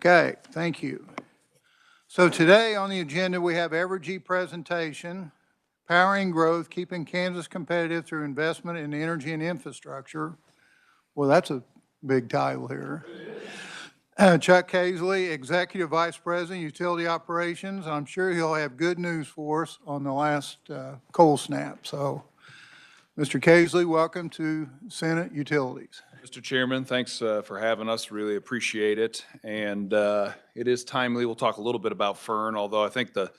Okay, thank you. So today on the agenda, we have Evergy presentation, Powering Growth, Keeping Kansas Competitive Through Investment in Energy and Infrastructure. Well, that's a big title here. Chuck Casely, Executive Vice President, Utility Operations. I'm sure he'll have good news for us on the last cold snap. So, Mr. Casely, welcome to Senate Utilities. Mr. Chairman, thanks for having us. Really appreciate it. And it is timely. We'll talk a little bit about Fern, although I think the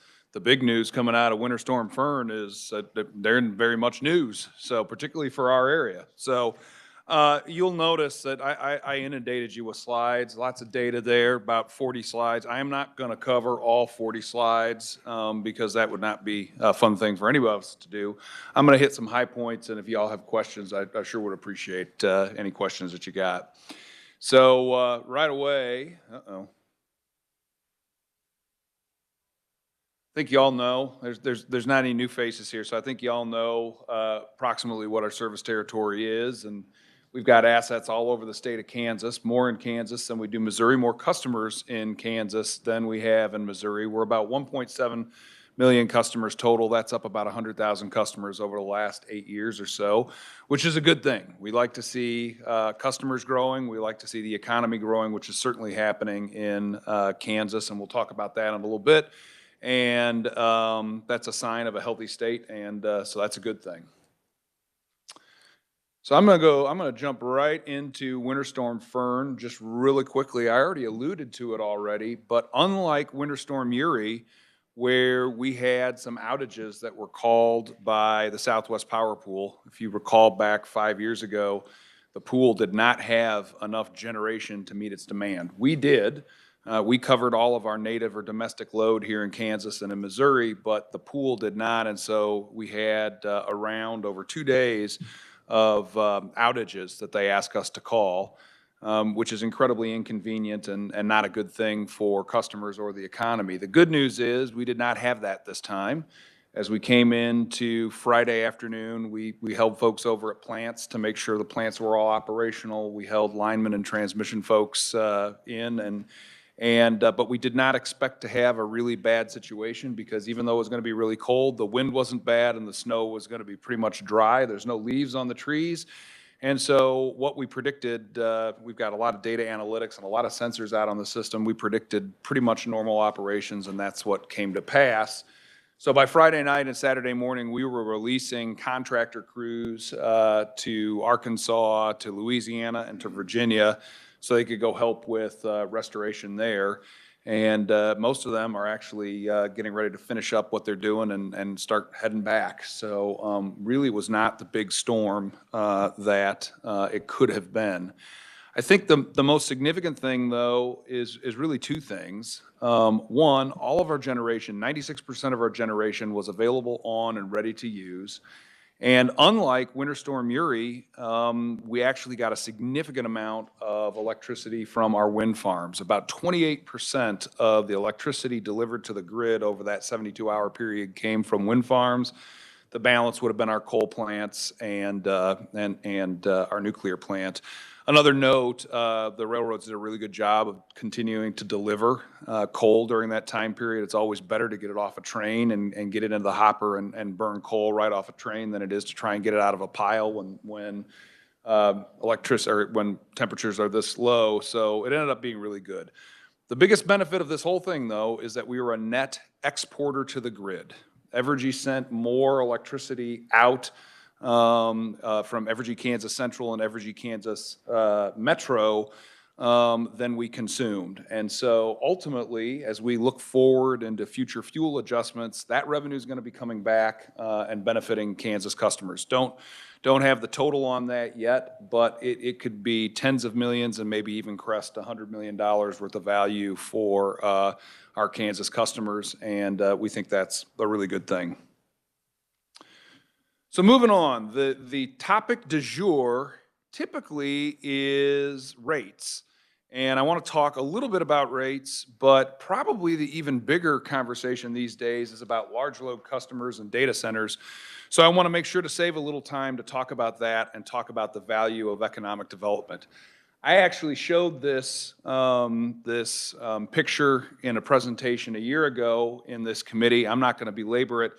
big news coming out of Winter Storm Fern is that they're in very much news, so particularly for our area. So you'll notice that I inundated you with slides, lots of data there, about 40 slides. I am not going to cover all 40 slides because that would not be a fun thing for anybody else to do. I'm going to hit some high points, and if you all have questions, I sure would appreciate any questions that you got. So right away, I think you all know, there's not any new faces here, so I think you all know approximately what our service territory is, and we've got assets all over the state of Kansas, more in Kansas than we do Missouri, more customers in Kansas than we have in Missouri. We're about 1.7 million customers total. That's up about 100,000 customers over the last 8 years or so, which is a good thing. We like to see customers growing. We like to see the economy growing, which is certainly happening in Kansas, and we'll talk about that in a little bit. And that's a sign of a healthy state, and so that's a good thing. So I'm gonna jump right into Winter Storm Fern just really quickly. I already alluded to it already, but unlike Winter Storm Uri, where we had some outages that were called by the Southwest Power Pool, if you recall back 5 years ago, the pool did not have enough generation to meet its demand. We did. We covered all of our native or domestic load here in Kansas and in Missouri, but the pool did not, and so we had around over 2 days of outages that they asked us to call, which is incredibly inconvenient and not a good thing for customers or the economy. The good news is we did not have that this time. As we came into Friday afternoon, we held folks over at plants to make sure the plants were all operational. We held linemen and transmission folks in, but we did not expect to have a really bad situation because even though it was going to be really cold, the wind wasn't bad and the snow was going to be pretty much dry. There's no leaves on the trees. And so what we predicted, we've got a lot of data analytics and a lot of sensors out on the system. We predicted pretty much normal operations, and that's what came to pass. So by Friday night and Saturday morning, we were releasing contractor crews to Arkansas, to Louisiana, and to Virginia, so they could go help with restoration there. And most of them are actually getting ready to finish up what they're doing and start heading back. So really was not the big storm that it could have been. I think the most significant thing, though, is really two things. One, all of our generation, 96% of our generation was available on and ready to use. And unlike Winter Storm Uri, we actually got a significant amount of electricity from our wind farms. About 28% of the electricity delivered to the grid over that 72-hour period came from wind farms. The balance would have been our coal plants and our nuclear plant. Another note, the railroads did a really good job of continuing to deliver coal during that time period. It's always better to get it off a train and get it into the hopper and burn coal right off a train than it is to try and get it out of a pile when electricity or when temperatures are this low. So it ended up being really good. The biggest benefit of this whole thing, though, is that we were a net exporter to the grid. Evergy sent more electricity out from Evergy Kansas Central and Evergy Kansas Metro than we consumed. And so ultimately, as we look forward into future fuel adjustments, that revenue is going to be coming back and benefiting Kansas customers. Don't have the total on that yet, but it could be tens of millions and maybe even crest $100 million worth of value for our Kansas customers, and we think that's a really good thing. So moving on, the topic du jour typically is rates. And I want to talk a little bit about rates, but probably the even bigger conversation these days is about large load customers and data centers. So I want to make sure to save a little time to talk about that and talk about the value of economic development. I actually showed this, picture in a presentation a year ago in this committee. I'm not going to belabor it.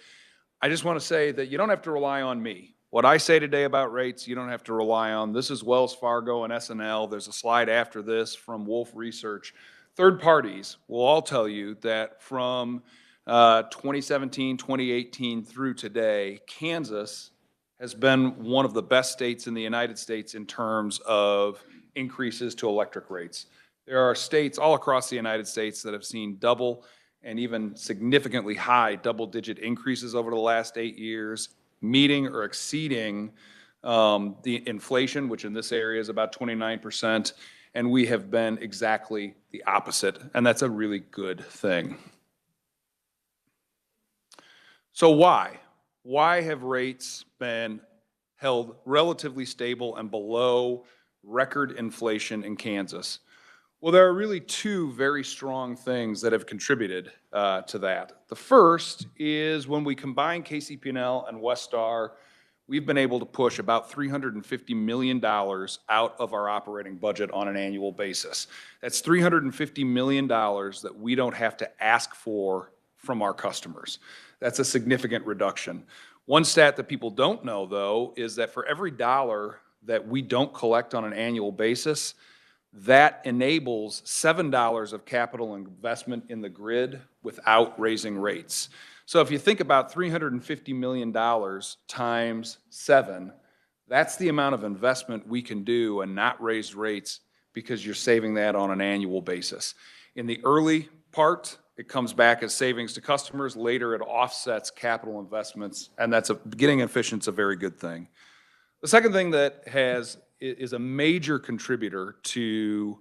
I just want to say that you don't have to rely on me. What I say today about rates, you don't have to rely on. This is Wells Fargo and S&L. There's a slide after this from Wolf Research. Third parties will all tell you that from 2017, 2018 through today, Kansas has been one of the best states in the United States in terms of increases to electric rates. There are states all across the United States that have seen double and even significantly high double-digit increases over the last 8 years, meeting or exceeding the inflation, which in this area is about 29%, and we have been exactly the opposite, and that's a really good thing. So why? Why have rates been held relatively stable and below record inflation in Kansas? Well, there are really two very strong things that have contributed to that. The first is when we combine KCP&L and Westar, we've been able to push about $350 million out of our operating budget on an annual basis. That's $350 million that we don't have to ask for from our customers. That's a significant reduction. One stat that people don't know, though, is that for every dollar that we don't collect on an annual basis, that enables $7 of capital investment in the grid without raising rates. So if you think about $350 million times 7, that's the amount of investment we can do and not raise rates because you're saving that on an annual basis. In the early part, it comes back as savings to customers. Later, it offsets capital investments, and getting efficient is a very good thing. The second thing that is a major contributor to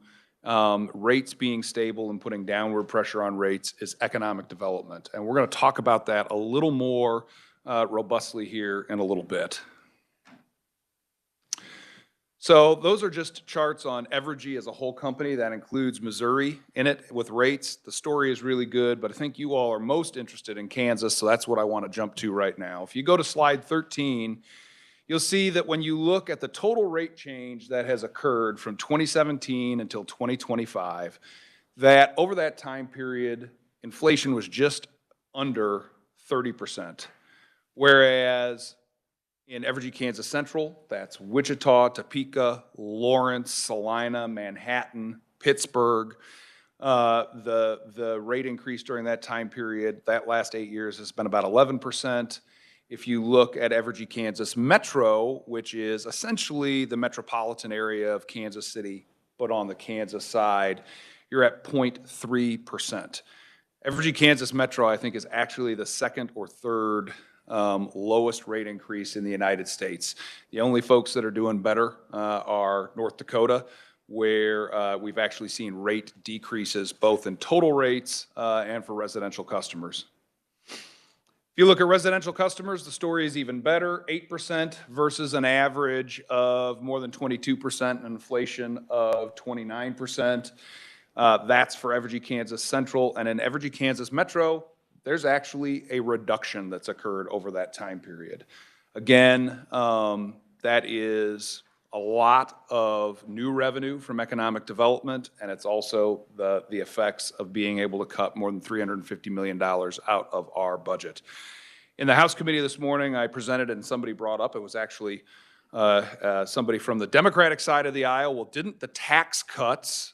rates being stable and putting downward pressure on rates is economic development. And we're going to talk about that a little more robustly here in a little bit. So those are just charts on Evergy as a whole company. That includes Missouri in it with rates. The story is really good, but I think you all are most interested in Kansas, so that's what I want to jump to right now. If you go to slide 13, you'll see that when you look at the total rate change that has occurred from 2017 until 2025, that over that time period, inflation was just under 30%. Whereas in Evergy, Kansas Central, that's Wichita, Topeka, Lawrence, Salina, Manhattan, Pittsburgh. The rate increase during that time period, that last 8 years, has been about 11%. If you look at Evergy, Kansas Metro, which is essentially the metropolitan area of Kansas City, but on the Kansas side, you're at 0.3%. Evergy, Kansas Metro, I think, is actually the second or third lowest rate increase in the United States. The only folks that are doing better are North Dakota, where we've actually seen rate decreases both in total rates and for residential customers. If you look at residential customers, the story is even better, 8% versus an average of more than 22% and inflation of 29%. That's for Evergy, Kansas Central. And in Evergy, Kansas Metro, there's actually a reduction that's occurred over that time period. Again, that is a lot of new revenue from economic development, and it's also the effects of being able to cut more than $350 million out of our budget. In the House committee this morning, I presented, and somebody brought up, it was actually somebody from the Democratic side of the aisle, well, didn't the tax cuts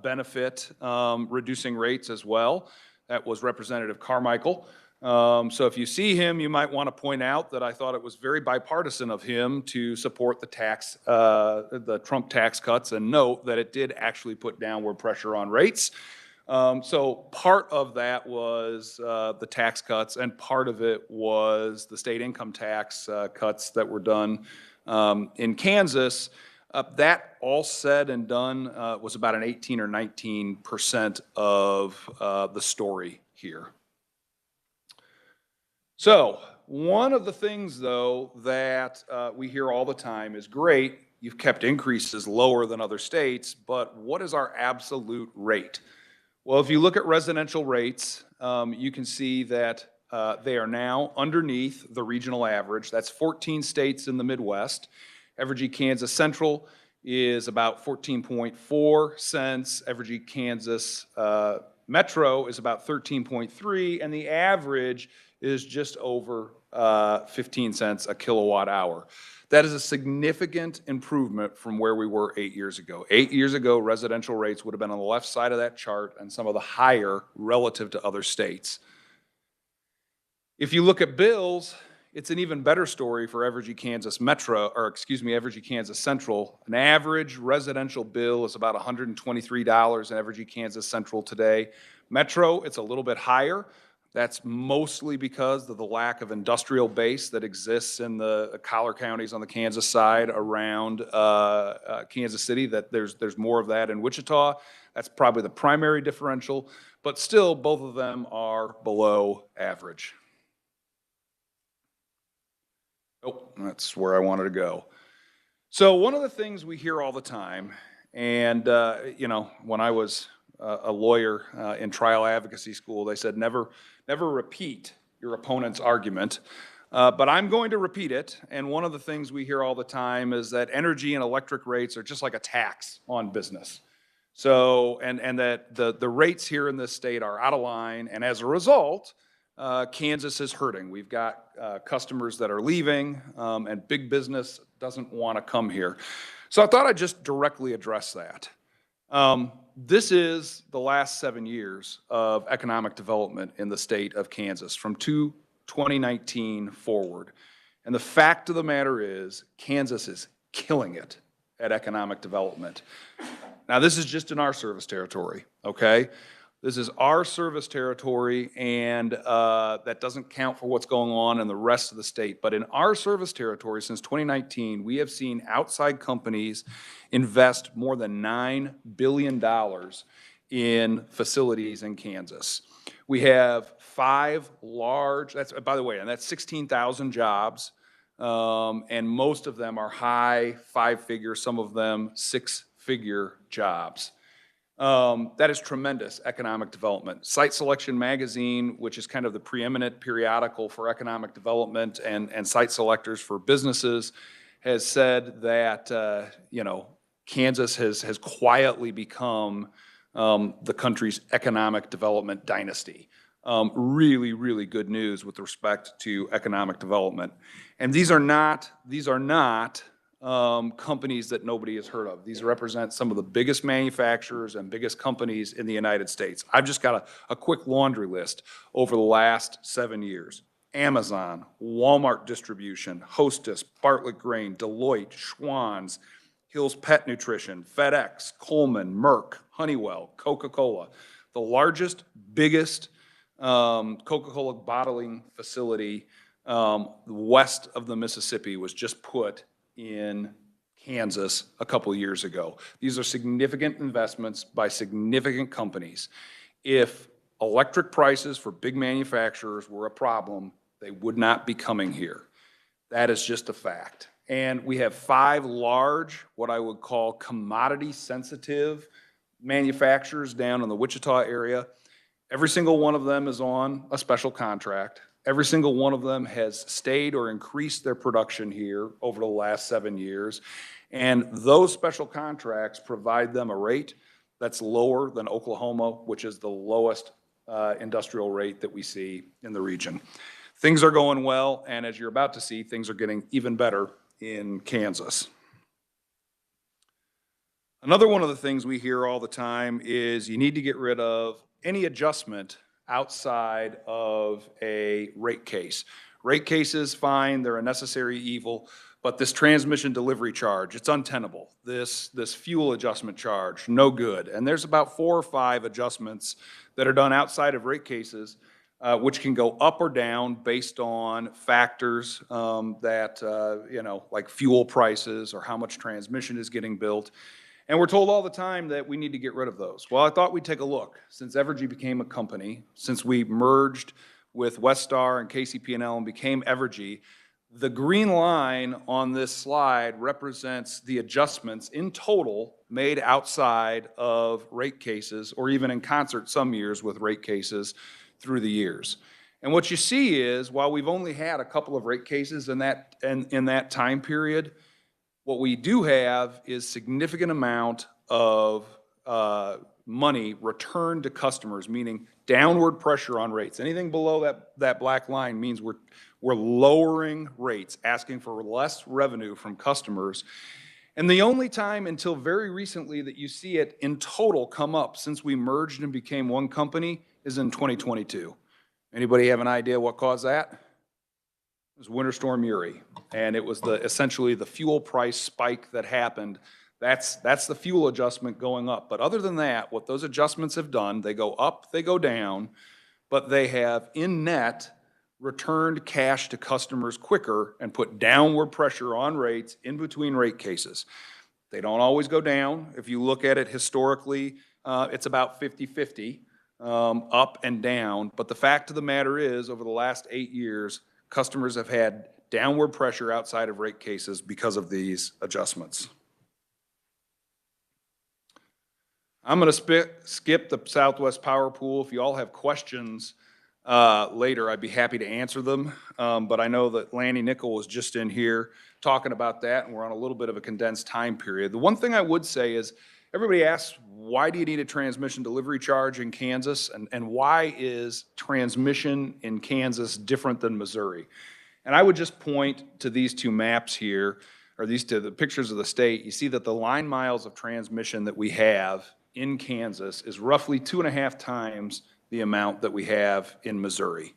benefit reducing rates as well? That was Representative Carmichael. So if you see him, you might want to point out that I thought it was very bipartisan of him to support the Trump tax cuts, and note that it did actually put downward pressure on rates. So part of that was the tax cuts, and part of it was the state income tax cuts that were done in Kansas. That all said and done was about an 18 or 19% of the story here. So one of the things, though, that we hear all the time is, great, you've kept increases lower than other states, but what is our absolute rate? Well, if you look at residential rates, you can see that they are now underneath the regional average. That's 14 states in the Midwest. Evergy, Kansas Central is about 14.4 cents. Evergy, Kansas Metro is about 13.3, and the average is just over 15 cents a kilowatt hour. That is a significant improvement from where we were 8 years ago. 8 years ago, residential rates would have been on the left side of that chart and some of the higher relative to other states. If you look at bills, it's an even better story for Evergy, Kansas Metro, or excuse me, Evergy, Kansas Central. An average residential bill is about $123 in Evergy, Kansas Central today. Metro, it's a little bit higher. That's mostly because of the lack of industrial base that exists in the collar counties on the Kansas side around Kansas City, that there's more of that in Wichita. That's probably the primary differential, but still both of them are below average. Oh, that's where I wanted to go. So one of the things we hear all the time, and you know, when I was a lawyer in trial advocacy school, they said never repeat your opponent's argument. But I'm going to repeat it. And one of the things we hear all the time is that energy and electric rates are just like a tax on business. So, and that the rates here in this state are out of line. And as a result, Kansas is hurting. We've got customers that are leaving, and big business doesn't want to come here. So I thought I'd just directly address that. This is the last 7 years of economic development in the state of Kansas from 2019 forward. And the fact of the matter is, Kansas is killing it at economic development. Now, this is just in our service territory, okay? This is our service territory, and that doesn't count for what's going on in the rest of the state. But in our service territory, since 2019, we have seen outside companies invest more than $9 billion in facilities in Kansas. We have 5 large, that's, by the way, and that's 16,000 jobs, and most of them are high 5-figure, some of them 6-figure jobs. That is tremendous economic development. Site Selection Magazine, which is kind of the preeminent periodical for economic development and site selectors for businesses, has said that, you know, Kansas has quietly become the country's economic development dynasty. Really, really good news with respect to economic development. And these are not companies that nobody has heard of. These represent some of the biggest manufacturers and biggest companies in the United States. I've just got a quick laundry list over the last 7 years. Amazon, Walmart Distribution, Hostess, Bartlett Grain, Deloitte, Schwann's, Hill's Pet Nutrition, FedEx, Coleman, Merck, Honeywell, Coca-Cola. The largest, biggest Coca-Cola bottling facility west of the Mississippi was just put in Kansas a couple of years ago. These are significant investments by significant companies. If electric prices for big manufacturers were a problem, they would not be coming here. That is just a fact. And we have 5 large, what I would call commodity-sensitive manufacturers down in the Wichita area. Every single one of them is on a special contract. Every single one of them has stayed or increased their production here over the last 7 years. And those special contracts provide them a rate that's lower than Oklahoma, which is the lowest industrial rate that we see in the region. Things are going well, and as you're about to see, things are getting even better in Kansas. Another one of the things we hear all the time is you need to get rid of any adjustment outside of a rate case. Rate cases, fine, they're a necessary evil, but this transmission delivery charge, it's untenable. This fuel adjustment charge, no good. And there's about 4 or 5 adjustments that are done outside of rate cases, which can go up or down based on factors that, you know, like fuel prices or how much transmission is getting built. And we're told all the time that we need to get rid of those. Well, I thought we'd take a look. Since Evergy became a company, since we merged with Westar and KCP&L and became Evergy, the green line on this slide represents the adjustments in total made outside of rate cases, or even in concert some years with rate cases through the years. And what you see is, while we've only had a couple of rate cases in that time period, What we do have is significant amount of money returned to customers, meaning downward pressure on rates. Anything below that black line means we're lowering rates, asking for less revenue from customers. And the only time until very recently that you see it in total come up since we merged and became one company is in 2022. Anybody have an idea what caused that? It was Winter Storm Uri, and it was essentially the fuel price spike that happened. That's the fuel adjustment going up. But other than that, what those adjustments have done, they go up, they go down, but they have in net returned cash to customers quicker and put downward pressure on rates in between rate cases. They don't always go down. If you look at it historically, it's about 50-50, up and down. But the fact of the matter is, over the last 8 years, customers have had downward pressure outside of rate cases because of these adjustments. I'm going to skip the Southwest Power Pool. If you all have questions later, I'd be happy to answer them. But I know that Lanny Nickel was just in here talking about that, and we're on a little bit of a condensed time period. The one thing I would say is, everybody asks, why do you need a transmission delivery charge in Kansas? And why is transmission in Kansas different than Missouri? And I would just point to these two maps here, or these two, the pictures of the state. You see that the line miles of transmission that we have in Kansas is roughly 2.5 times the amount that we have in Missouri.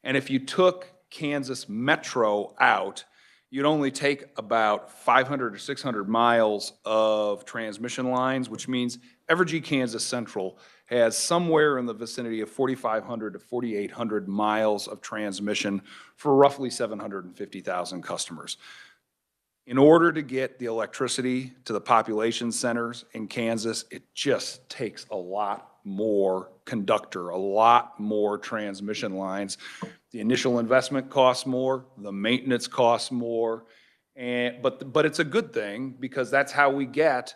And if you took Kansas Metro out, you'd only take about 500 or 600 miles of transmission lines, which means Evergy Kansas Central has somewhere in the vicinity of 4,500 to 4,800 miles of transmission for roughly 750,000 customers. In order to get the electricity to the population centers in Kansas, it just takes a lot more conductor, a lot more transmission lines. The initial investment costs more, the maintenance costs more, but it's a good thing because that's how we get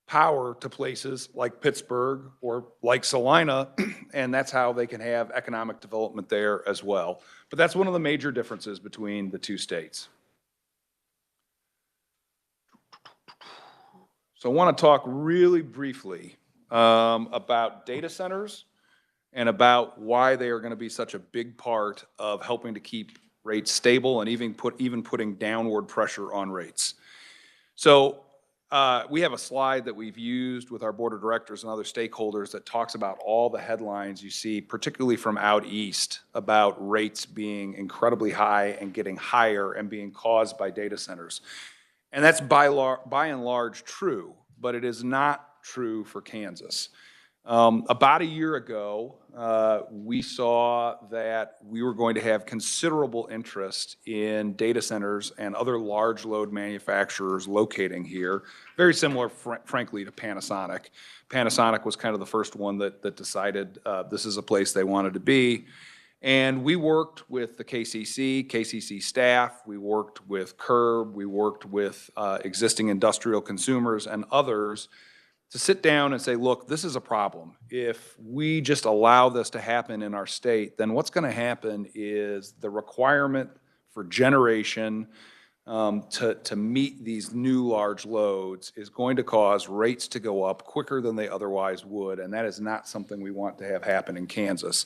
power to places like Pittsburgh or like Salina, and that's how they can have economic development there as well. But that's one of the major differences between the two states. So I want to talk really briefly about data centers and about why they are going to be such a big part of helping to keep rates stable and even putting downward pressure on rates. So we have a slide that we've used with our board of directors and other stakeholders that talks about all the headlines you see, particularly from out east, about rates being incredibly high and getting higher and being caused by data centers. And that's by and large true, but it is not true for Kansas. About a year ago, we saw that we were going to have considerable interest in data centers and other large load manufacturers locating here, very similar, frankly, to Panasonic. Panasonic was kind of the first one that decided this is a place they wanted to be. And we worked with the KCC staff, we worked with CURB, we worked with existing industrial consumers and others to sit down and say, look, this is a problem. If we just allow this to happen in our state, then what's going to happen is the requirement for generation to meet these new large loads is going to cause rates to go up quicker than they otherwise would, and that is not something we want to have happen in Kansas.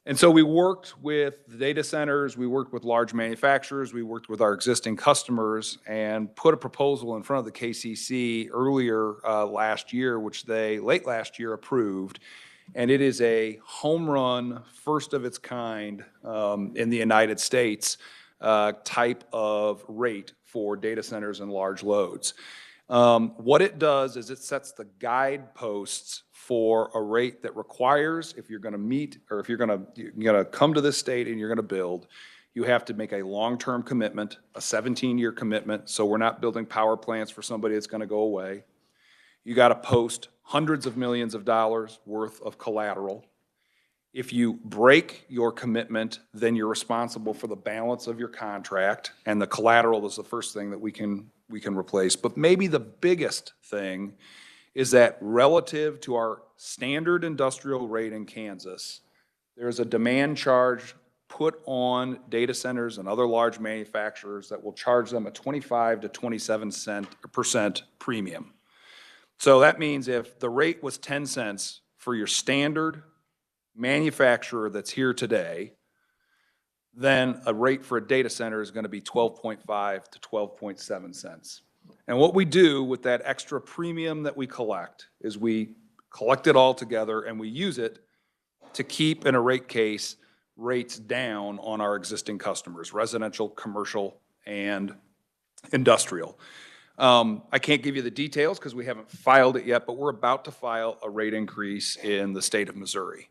And so we worked with the data centers, we worked with large manufacturers, we worked with our existing customers and put a proposal in front of the KCC earlier last year, which they late last year approved. And it is a home run, first of its kind in the United States type of rate for data centers and large loads. What it does is it sets the guideposts for a rate that requires, if you're going to meet, or if you're going to come to this state and you're going to build, you have to make a long-term commitment, a 17-year commitment, so we're not building power plants for somebody that's going to go away. You got to post hundreds of millions of dollars worth of collateral. If you break your commitment, then you're responsible for the balance of your contract, and the collateral is the first thing that we can replace. But maybe the biggest thing is that relative to our standard industrial rate in Kansas, there's a demand charge put on data centers and other large manufacturers that will charge them a 25 to 27% premium. So that means if the rate was 10 cents for your standard manufacturer that's here today, then a rate for a data center is going to be 12.5 to 12.7 cents. And what we do with that extra premium that we collect is we collect it all together and we use it to keep in a rate case rates down on our existing customers, residential, commercial, and industrial. I can't give you the details because we haven't filed it yet, but we're about to file a rate increase in the state of Missouri.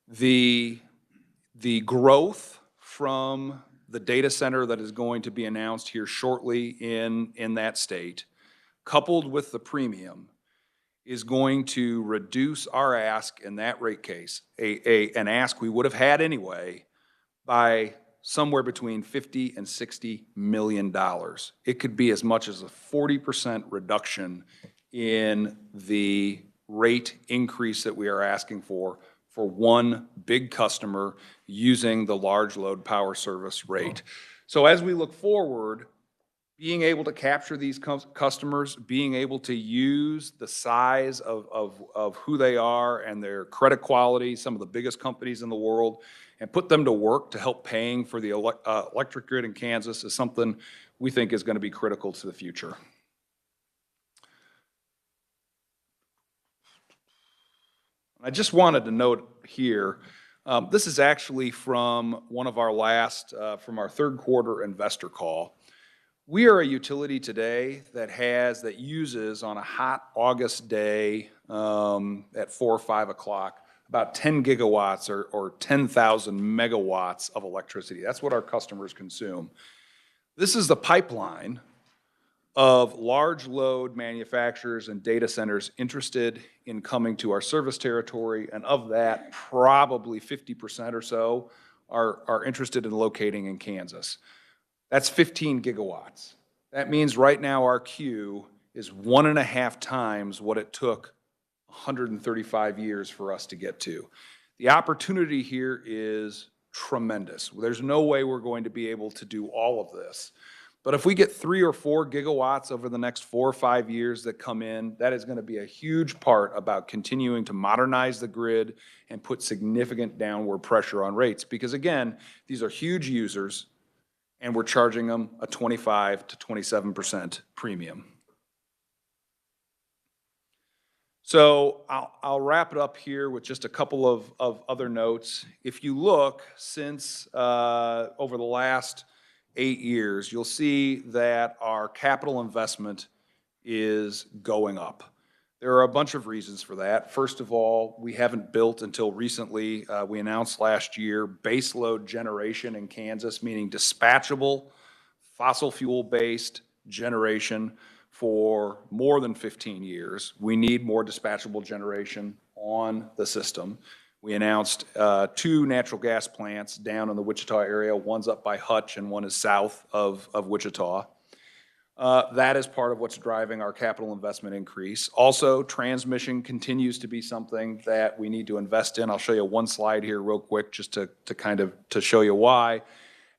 The growth from the data center that is going to be announced here shortly in that state, coupled with the premium, is going to reduce our ask in that rate case, an ask we would have had anyway, by somewhere between 50 and 60 million dollars. It could be as much as a 40% reduction in the rate increase that we are asking for one big customer using the large load power service rate. So as we look forward, being able to capture these customers, being able to use the size of who they are and their credit quality, some of the biggest companies in the world, and put them to work to help paying for the electric grid in Kansas is something we think is going to be critical to the future. I just wanted to note here, this is actually from one of our from our third quarter investor call. We are a utility today that uses on a hot August day at 4 or 5 o'clock about 10 gigawatts or 10,000 megawatts of electricity. That's what our customers consume. This is the pipeline of large load manufacturers and data centers interested in coming to our service territory, and of that, probably 50% or so are interested in locating in Kansas. That's 15 gigawatts. That means right now our queue is 1.5 times what it took 135 years for us to get to. The opportunity here is tremendous. There's no way we're going to be able to do all of this. But if we get 3 or 4 gigawatts over the next 4 or 5 years that come in, that is going to be a huge part about continuing to modernize the grid and put significant downward pressure on rates. Because again, these are huge users, and we're charging them a 25 to 27% premium. So I'll wrap it up here with just a couple of other notes. If you look since over the last 8 years, you'll see that our capital investment is going up. There are a bunch of reasons for that. First of all, we haven't built until recently, we announced last year, baseload generation in Kansas, meaning dispatchable, fossil fuel-based generation for more than 15 years. We need more dispatchable generation on the system. We announced 2 natural gas plants down in the Wichita area. One's up by Hutch and one is south of Wichita. That is part of what's driving our capital investment increase. Also, transmission continues to be something that we need to invest in. I'll show you one slide here real quick just to show you why.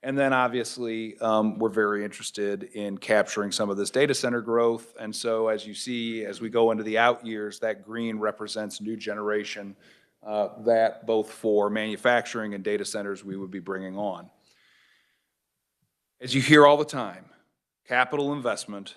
And then obviously, we're very interested in capturing some of this data center growth. And so as you see, as we go into the out years, that green represents new generation that both for manufacturing and data centers we would be bringing on. As you hear all the time, capital investment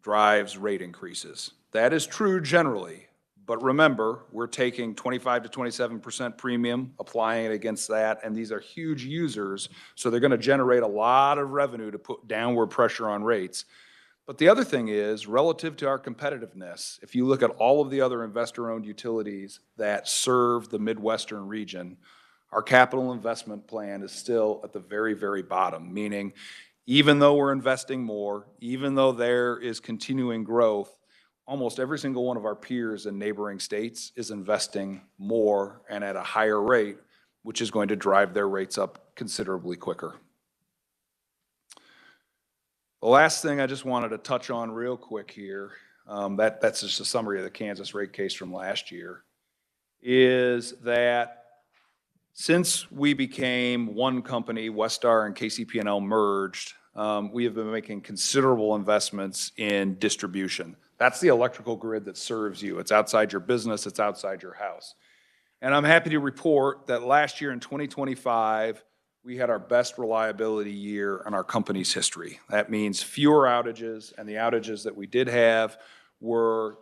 drives rate increases. That is true generally, but remember, we're taking 25 to 27% premium, applying it against that, and these are huge users, so they're going to generate a lot of revenue to put downward pressure on rates. But the other thing is, relative to our competitiveness, if you look at all of the other investor-owned utilities that serve the Midwestern region, our capital investment plan is still at the very, very bottom, meaning even though we're investing more, even though there is continuing growth, almost every single one of our peers in neighboring states is investing more and at a higher rate, which is going to drive their rates up considerably quicker. The last thing I just wanted to touch on real quick here, that's just a summary of the Kansas rate case from last year, is that Since we became one company, Westar and KCP&L merged, we have been making considerable investments in distribution. That's the electrical grid that serves you. It's outside your business, it's outside your house. And I'm happy to report that last year in 2025, we had our best reliability year in our company's history. That means fewer outages, and the outages that we did have were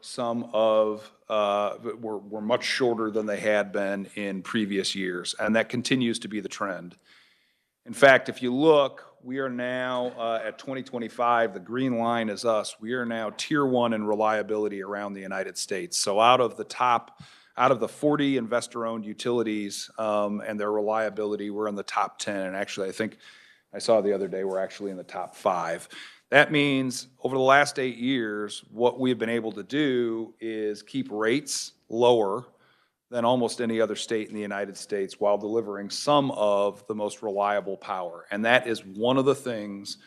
were much shorter than they had been in previous years, and that continues to be the trend. In fact, if you look, we are now at 2025, the green line is us. We are now tier 1 in reliability around the United States. So out of the 40 investor-owned utilities and their reliability, we're in the top 10. And actually, I think I saw the other day, we're actually in the top 5. That means over the last 8 years, what we've been able to do is keep rates lower than almost any other state in the United States while delivering some of the most reliable power. And that is one of the things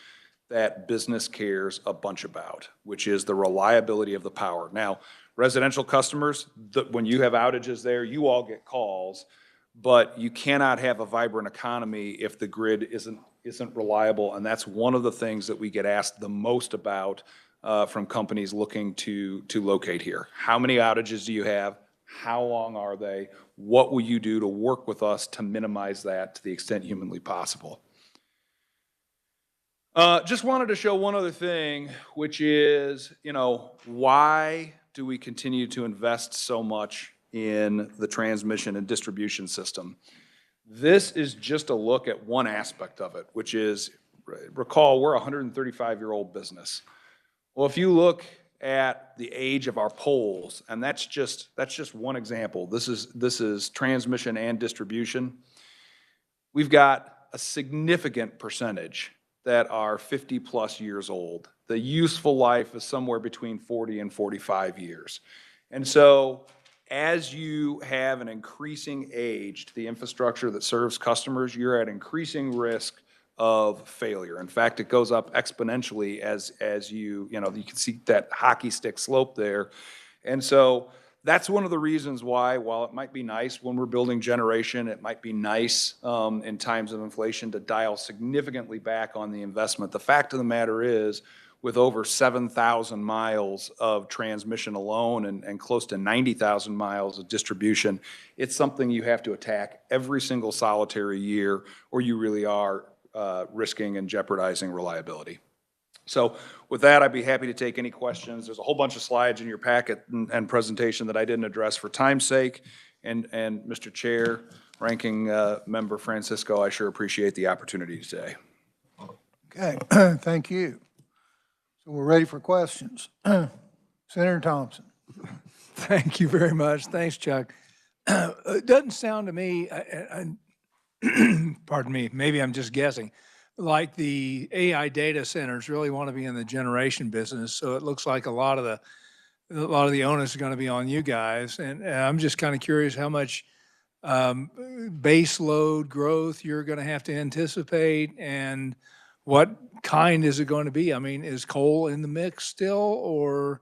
that business cares a bunch about, which is the reliability of the power. Now, residential customers, when you have outages there, you all get calls, but you cannot have a vibrant economy if the grid isn't reliable, and that's one of the things that we get asked the most about from companies looking to locate here. How many outages do you have? How long are they? What will you do to work with us to minimize that to the extent humanly possible? Just wanted to show one other thing, which is, why do we continue to invest so much in the transmission and distribution system? This is just a look at one aspect of it, which is, recall, we're a 135-year-old business. Well, if you look at the age of our poles, and that's just one example. This is transmission and distribution. We've got a significant percentage that are 50-plus years old. The useful life is somewhere between 40 and 45 years. And so as you have an increasing age to the infrastructure that serves customers, you're at increasing risk of failure. In fact, it goes up exponentially as you can see that hockey stick slope there. And so that's one of the reasons why, while it might be nice when we're building generation, it might be nice in times of inflation to dial significantly back on the investment. The fact of the matter is, with over 7,000 miles of transmission alone and close to 90,000 miles of distribution, it's something you have to attack every single solitary year, or you really are risking and jeopardizing reliability. So with that, I'd be happy to take any questions. There's a whole bunch of slides in your packet and presentation that I didn't address for time's sake. And Mr. Chair, Ranking Member Francisco, I sure appreciate the opportunity today. Okay, thank you. So we're ready for questions. Senator Thompson. Thank you very much. Thanks, Chuck. It doesn't sound to me, pardon me, maybe I'm just guessing, like the AI data centers really want to be in the generation business. So it looks like a lot of the onus is going to be on you guys. And I'm just kind of curious how much base load growth you're going to have to anticipate, and what kind is it going to be? I mean, is coal in the mix still, or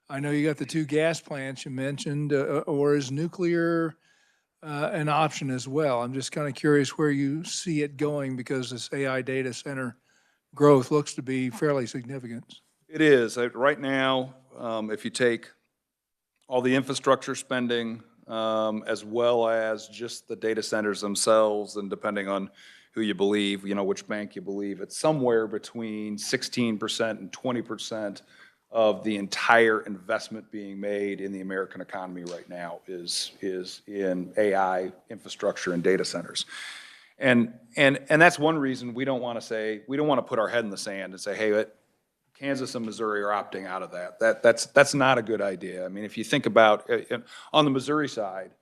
I know you got the 2 gas plants you mentioned, or is nuclear an option as well? I'm just kind of curious where you see it going, because this AI data center growth looks to be fairly significant. It is. Right now, if you take all the infrastructure spending, as well as just the data centers themselves, and depending on who you believe, which bank you believe, it's somewhere between 16% and 20% of the entire investment being made in the American economy right now is in AI infrastructure and data centers. And that's one reason we don't want to put our head in the sand and say, hey, Kansas and Missouri are opting out of that. That's not a good idea. I mean, if you think about on the Missouri side,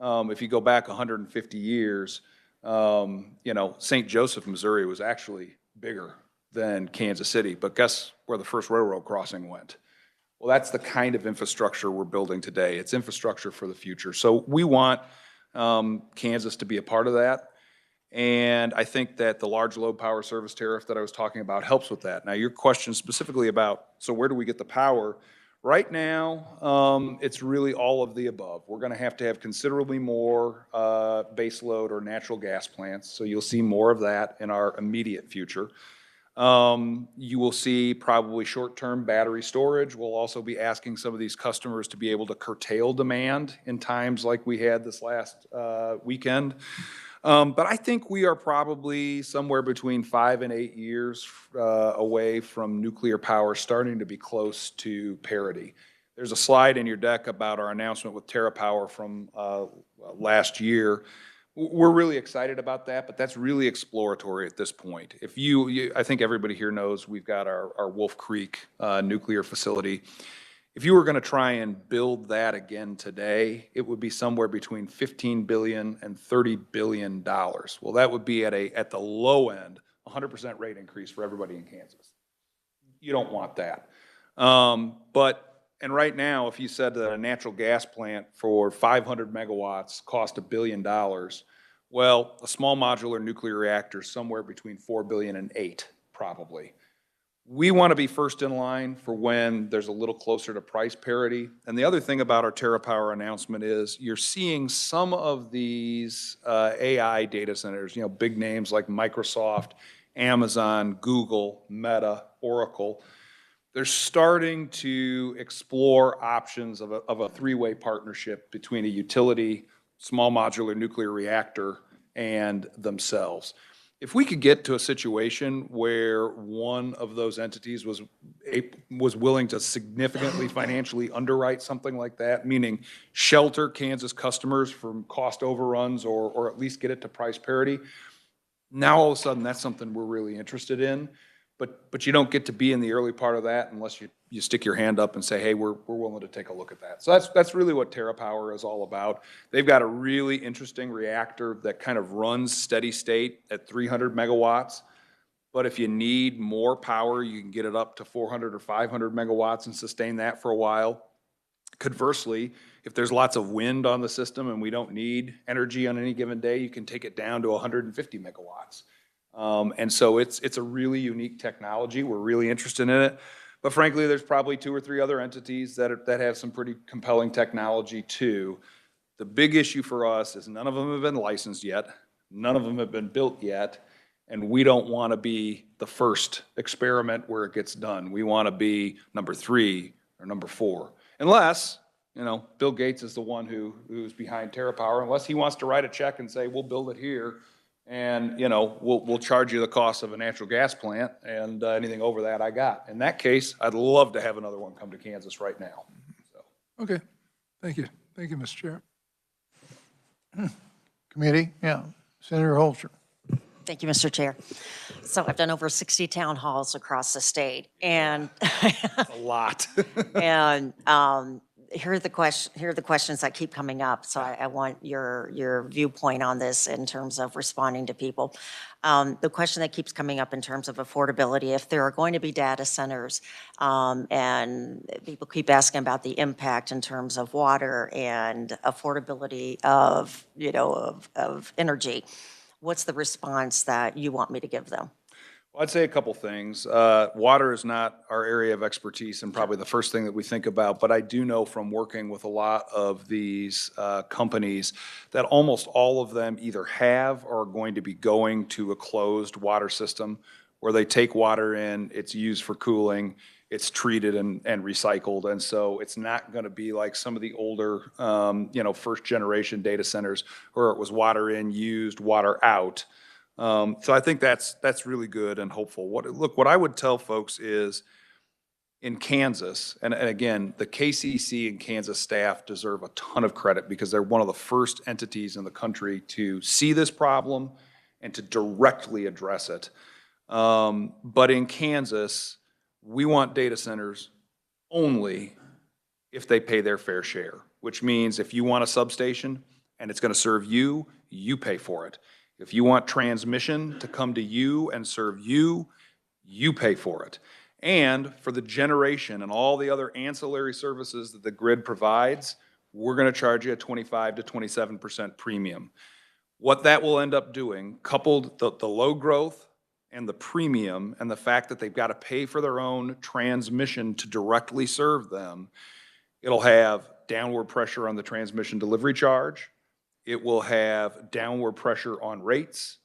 if you go back 150 years, St. Joseph, Missouri was actually bigger than Kansas City, but guess where the first railroad crossing went? Well, that's the kind of infrastructure we're building today. It's infrastructure for the future. So we want Kansas to be a part of that. And I think that the large load power service tariff that I was talking about helps with that. Now, your question specifically about, so where do we get the power? Right now, it's really all of the above. We're going to have considerably more base load or natural gas plants, so you'll see more of that in our immediate future. You will see probably short-term battery storage. We'll also be asking some of these customers to be able to curtail demand in times like we had this last weekend. But I think we are probably somewhere between 5 and 8 years away from nuclear power starting to be close to parity. There's a slide in your deck about our announcement with TerraPower from last year. We're really excited about that, but that's really exploratory at this point. If I think everybody here knows we've got our Wolf Creek nuclear facility. If you were going to try and build that again today, it would be somewhere between $15 billion and $30 billion. Well, that would be at the low end, 100% rate increase for everybody in Kansas. You don't want that. And right now, if you said that a natural gas plant for 500 megawatts cost $1 billion, well, a small modular nuclear reactor is somewhere between $4 billion and $8 billion, probably. We want to be first in line for when there's a little closer to price parity. And the other thing about our TerraPower announcement is you're seeing some of these AI data centers, big names like Microsoft, Amazon, Google, Meta, Oracle. They're starting to explore options of a three-way partnership between a utility, small modular nuclear reactor, and themselves. If we could get to a situation where one of those entities was willing to significantly financially underwrite something like that, meaning shelter Kansas customers from cost overruns or at least get it to price parity, now all of a sudden that's something we're really interested in. But you don't get to be in the early part of that unless you stick your hand up and say, hey, we're willing to take a look at that. So that's really what TerraPower is all about. They've got a really interesting reactor that kind of runs steady state at 300 megawatts. But if you need more power, you can get it up to 400 or 500 megawatts and sustain that for a while. Conversely, if there's lots of wind on the system and we don't need energy on any given day, you can take it down to 150 megawatts. And so it's a really unique technology. We're really interested in it. But frankly, there's probably 2 or 3 other entities that have some pretty compelling technology too. The big issue for us is none of them have been licensed yet. None of them have been built yet. And we don't want to be the first experiment where it gets done. We want to be number 3 or number 4. Unless, Bill Gates is the one who's behind TerraPower, unless he wants to write a check and say, we'll build it here. And, we'll charge you the cost of a natural gas plant, and anything over that I got. In that case, I'd love to have another one come to Kansas right now. So. Okay, thank you. Thank you, Mr. Chair. Committee, yeah. Senator Holster. Thank you, Mr. Chair. So I've done over 60 town halls across the state, and a lot. and here are the questions that keep coming up. So I want your viewpoint on this in terms of responding to people. The question that keeps coming up in terms of affordability, if there are going to be data centers, and people keep asking about the impact in terms of water and affordability of energy, what's the response that you want me to give them? Well, I'd say a couple things. Water is not our area of expertise and probably the first thing that we think about, but I do know from working with a lot of these companies that almost all of them either have or are going to be going to a closed water system where they take water in, it's used for cooling, it's treated and recycled. And so it's not going to be like some of the older, first generation data centers where it was water in, used, water out. So I think that's really good and hopeful. What I would tell folks is in Kansas, and again, the KCC and Kansas staff deserve a ton of credit because they're one of the first entities in the country to see this problem and to directly address it. But in Kansas, we want data centers only if they pay their fair share, which means if you want a substation and it's going to serve you, you pay for it. If you want transmission to come to you and serve you, you pay for it. And for the generation and all the other ancillary services that the grid provides, we're going to charge you a 25 to 27% premium. What that will end up doing, coupled the low growth and the premium and the fact that they've got to pay for their own transmission to directly serve them, it'll have downward pressure on the transmission delivery charge. It will have downward pressure on rates,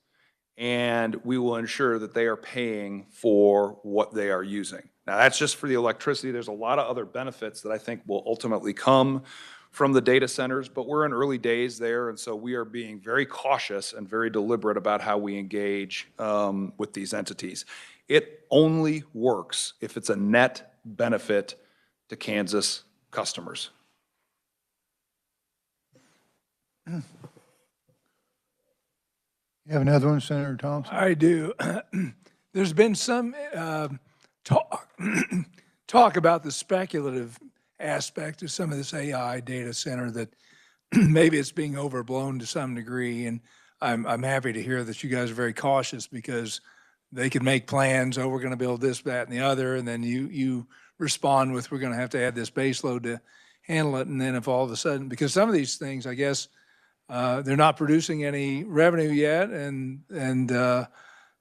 and we will ensure that they are paying for what they are using. Now, that's just for the electricity. There's a lot of other benefits that I think will ultimately come from the data centers, but we're in early days there, and so we are being very cautious and very deliberate about how we engage with these entities. It only works if it's a net benefit to Kansas customers. You have another one, Senator Thompson? I do. There's been some talk, talk about the speculative aspect of some of this AI data center that maybe it's being overblown to some degree. And I'm happy to hear that you guys are very cautious because they could make plans, oh, we're going to build this, that, and the other. And then you respond with, we're going to have to add this base load to handle it. And then if all of a sudden, because some of these things, I guess, they're not producing any revenue yet, and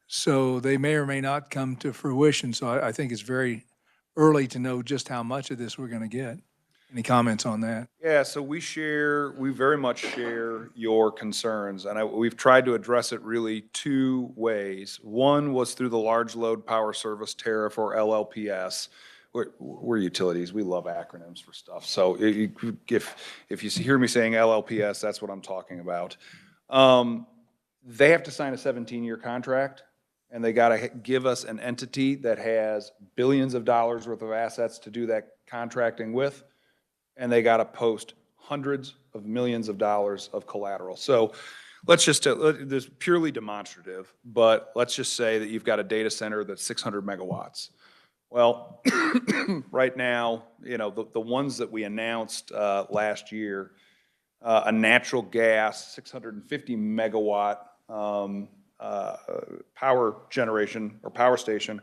so they may or may not come to fruition. So I think it's very early to know just how much of this we're going to get. Any comments on that? Yeah, so we very much share your concerns, and we've tried to address it really two ways. One was through the Large Load Power Service Tariff, or LLPS. We're utilities. We love acronyms for stuff. So if you hear me saying LLPS, that's what I'm talking about. They have to sign a 17-year contract, and they got to give us an entity that has billions of dollars worth of assets to do that contracting with, and they got to post hundreds of millions of dollars of collateral. So let's just, this is purely demonstrative, but let's just say that you've got a data center that's 600 megawatts. Well, right now, you know, the ones that we announced last year, a natural gas 650 megawatt power generation or power station,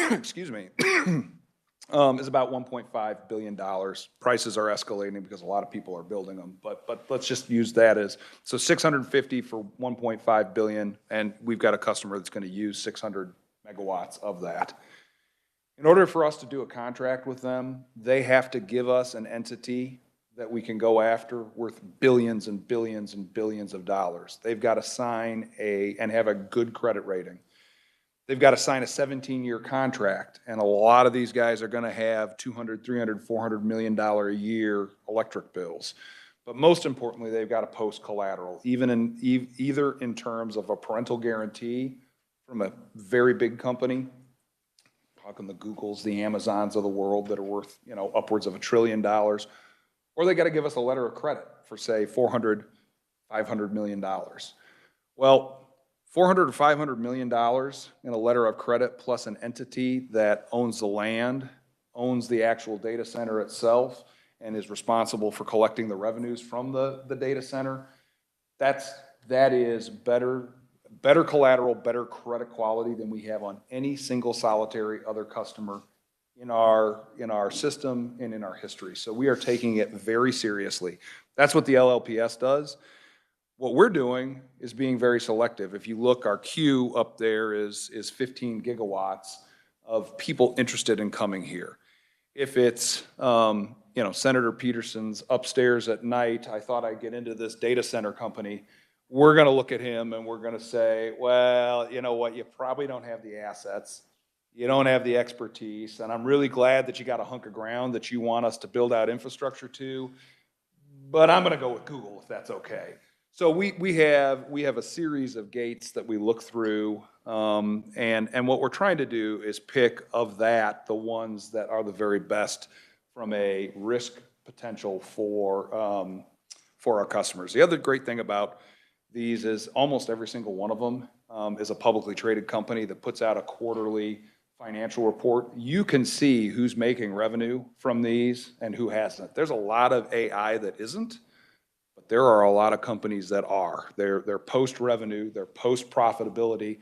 excuse me, is about $1.5 billion. Prices are escalating because a lot of people are building them, but let's just use that as, so 650 for 1.5 billion, and we've got a customer that's going to use 600 megawatts of that. In order for us to do a contract with them, they have to give us an entity that we can go after worth billions and billions and billions of dollars. They've got to sign and have a good credit rating. They've got to sign a 17-year contract, and a lot of these guys are going to have $200, $300, $400 million a year electric bills. But most importantly, they've got to post collateral, either in terms of a parental guarantee from a very big company, talking the Googles, the Amazons of the world that are worth, you know, upwards of $1 trillion, or they got to give us a letter of credit for, say, $400, $500 million. Well, $400 or $500 million in a letter of credit plus an entity that owns the land, owns the actual data center itself, and is responsible for collecting the revenues from the data center, that is better collateral, better credit quality than we have on any single solitary other customer in our system and in our history. So we are taking it very seriously. That's what the LLPS does. What we're doing is being very selective. If you look, our queue up there is 15 gigawatts of people interested in coming here. If it's, you know, Senator Peterson's upstairs at night, I thought I'd get into this data center company, we're going to look at him and we're going to say, well, you know what, you probably don't have the assets, you don't have the expertise, and I'm really glad that you got a hunk of ground that you want us to build out infrastructure to, but I'm going to go with Google if that's okay. So we have a series of gates that we look through, and what we're trying to do is pick of that the ones that are the very best from a risk potential for our customers. The other great thing about these is almost every single one of them is a publicly traded company that puts out a quarterly financial report. You can see who's making revenue from these and who hasn't. There's a lot of AI that isn't, but there are a lot of companies that are. They're post-revenue, they're post-profitability.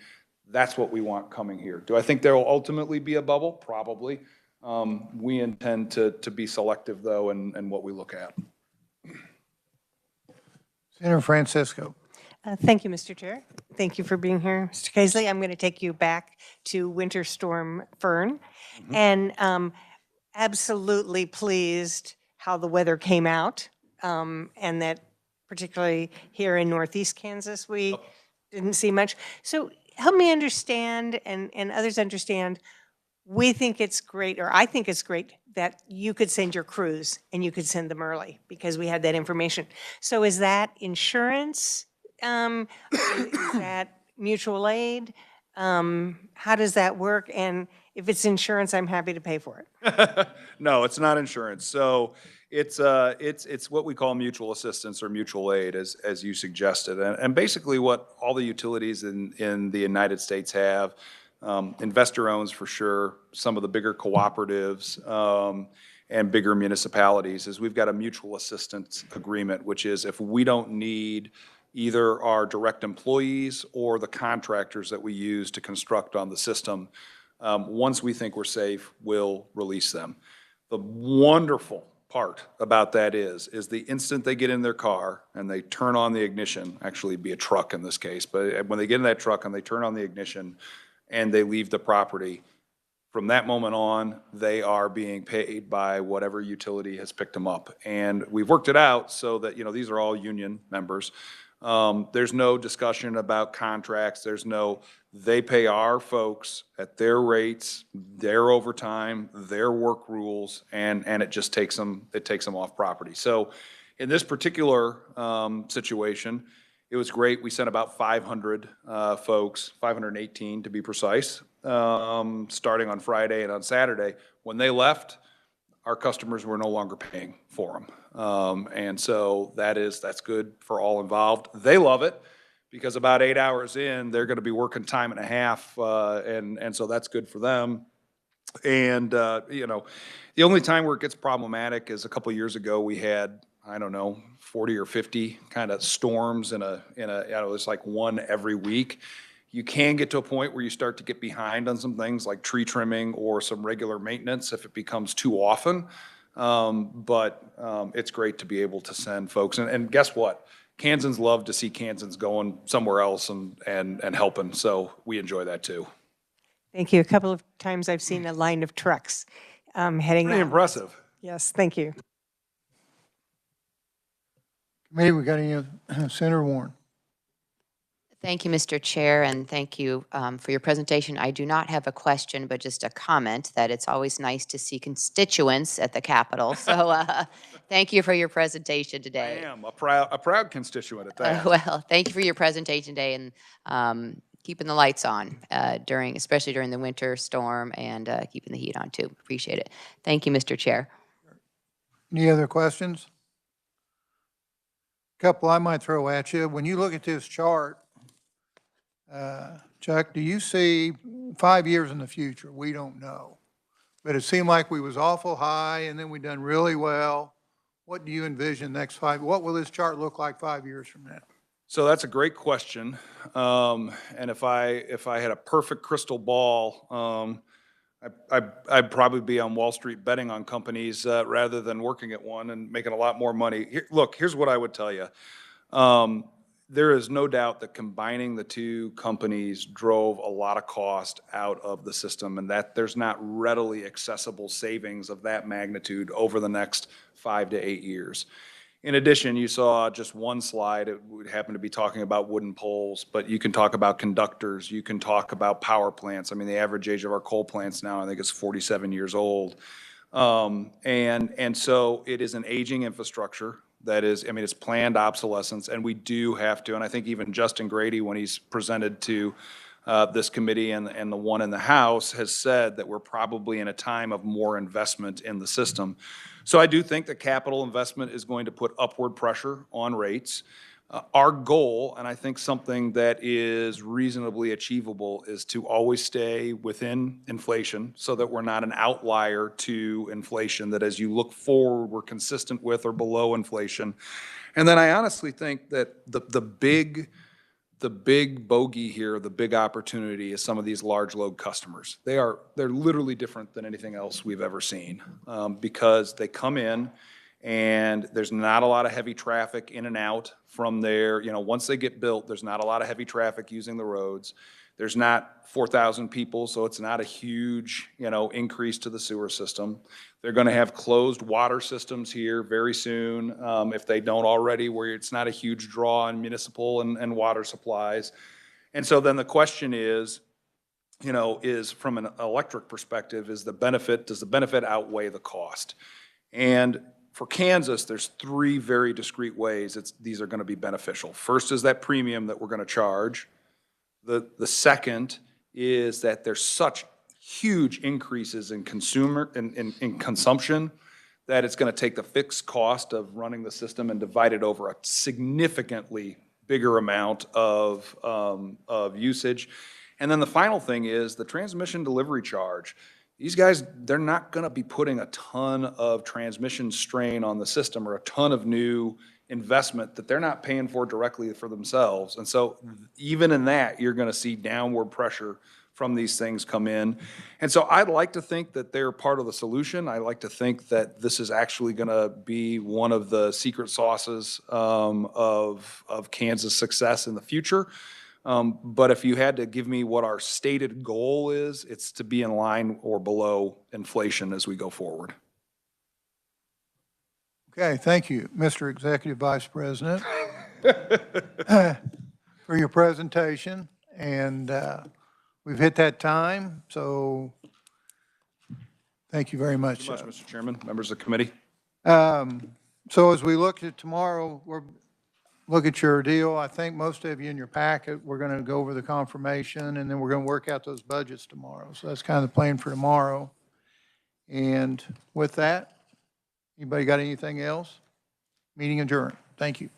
That's what we want coming here. Do I think there will ultimately be a bubble? Probably. We intend to be selective, though, in what we look at. Senator Francisco. Thank you, Mr. Chair. Thank you for being here, Mr. Kaisley. I'm going to take you back to Winter Storm Fern. And absolutely pleased how the weather came out, and that particularly here in Northeast Kansas, we didn't see much. So help me understand, and others understand, we think it's great, or I think it's great, that you could send your crews and you could send them early because we had that information. So is that insurance? Is that mutual aid? How does that work? And if it's insurance, I'm happy to pay for it. No, it's not insurance. So it's what we call mutual assistance or mutual aid, as you suggested. And basically what all the utilities in the United States have, investor owns for sure, some of the bigger cooperatives, and bigger municipalities, is we've got a mutual assistance agreement, which is if we don't need either our direct employees or the contractors that we use to construct on the system, once we think we're safe, we'll release them. The wonderful part about that is the instant they get in their car and they turn on the ignition, actually it'd be a truck in this case, but when they get in that truck and they turn on the ignition and they leave the property, from that moment on, they are being paid by whatever utility has picked them up. And we've worked it out so that, these are all union members. There's no discussion about contracts. They pay our folks at their rates, their overtime, their work rules, and it just takes them off property. So in this particular situation, it was great. We sent about 500 folks, 518 to be precise, starting on Friday and on Saturday. When they left, our customers were no longer paying for them. And so that's good for all involved. They love it because about 8 hours in, they're going to be working time and a half. And so that's good for them. And, the only time where it gets problematic is a couple years ago, we had, 40 or 50 kind of storms it's like one every week. You can get to a point where you start to get behind on some things like tree trimming or some regular maintenance if it becomes too often. But it's great to be able to send folks. And guess what? Kansans love to see Kansans going somewhere else and helping. So we enjoy that too. Thank you. A couple of times I've seen a line of trucks heading Pretty out. impressive. Yes, thank you. Committee, we got any, Senator Warren? Thank you, Mr. Chair, and thank you for your presentation. I do not have a question, but just a comment that it's always nice to see constituents at the Capitol. So thank you for your presentation today. I am a proud constituent at that. Well, thank you for your presentation today and keeping the lights on especially during the winter storm, and keeping the heat on too. Appreciate it. Thank you, Mr. Chair. Any other questions? Couple I might throw at you. When you look at this chart, Chuck, do you see 5 years in the future? We don't know. But it seemed like we was awful high and then we done really well. What do you envision next what will this chart look like 5 years from now? So that's a great question. And if I had a perfect crystal ball, I'd probably be on Wall Street betting on companies rather than working at one and making a lot more money. Here's what I would tell you. There is no doubt that combining the two companies drove a lot of cost out of the system, and that there's not readily accessible savings of that magnitude over the next 5 to 8 years. In addition, you saw just one slide. It would happen to be talking about wooden poles, but you can talk about conductors. You can talk about power plants. I mean, the average age of our coal plants now, I think, is 47 years old. And so it is an aging infrastructure that is, it's planned obsolescence, and we do have to, and I think even Justin Grady, when he's presented to this committee and the one in the House, has said that we're probably in a time of more investment in the system. So I do think that capital investment is going to put upward pressure on rates. Our goal, and I think something that is reasonably achievable, is to always stay within inflation so that we're not an outlier to inflation, that as you look forward, we're consistent with or below inflation. And then I honestly think that the big bogey here, the big opportunity, is some of these large load customers. They're literally different than anything else we've ever seen, because they come in And there's not a lot of heavy traffic in and out from there. You know, once they get built, there's not a lot of heavy traffic using the roads. There's not 4,000 people, so it's not a huge, you know, increase to the sewer system. They're going to have closed water systems here very soon, if they don't already, where it's not a huge draw on municipal and water supplies. And so then the question is, you know, is from an electric perspective, does the benefit outweigh the cost? And for Kansas, there's three very discrete ways these are going to be beneficial. First is that premium that we're going to charge. The second is that there's such huge increases in in consumption that it's going to take the fixed cost of running the system and divide it over a significantly bigger amount of usage. And then the final thing is the transmission delivery charge. These guys, they're not going to be putting a ton of transmission strain on the system or a ton of new investment that they're not paying for directly for themselves. And so even in that, you're going to see downward pressure from these things come in. And so I'd like to think that they're part of the solution. I like to think that this is actually going to be one of the secret sauces of Kansas' success in the future. But if you had to give me what our stated goal is, it's to be in line or below inflation as we go forward. Okay, thank you, Mr. Executive Vice President, for your presentation. And we've hit that time, so thank you very much. Thank you much, Mr. Chairman, members of the committee. So as we look at tomorrow, look at your deal. I think most of you in your packet, we're going to go over the confirmation, and then we're going to work out those budgets tomorrow. So that's kind of the plan for tomorrow. And with that, anybody got anything else? Meeting adjourned. Thank you.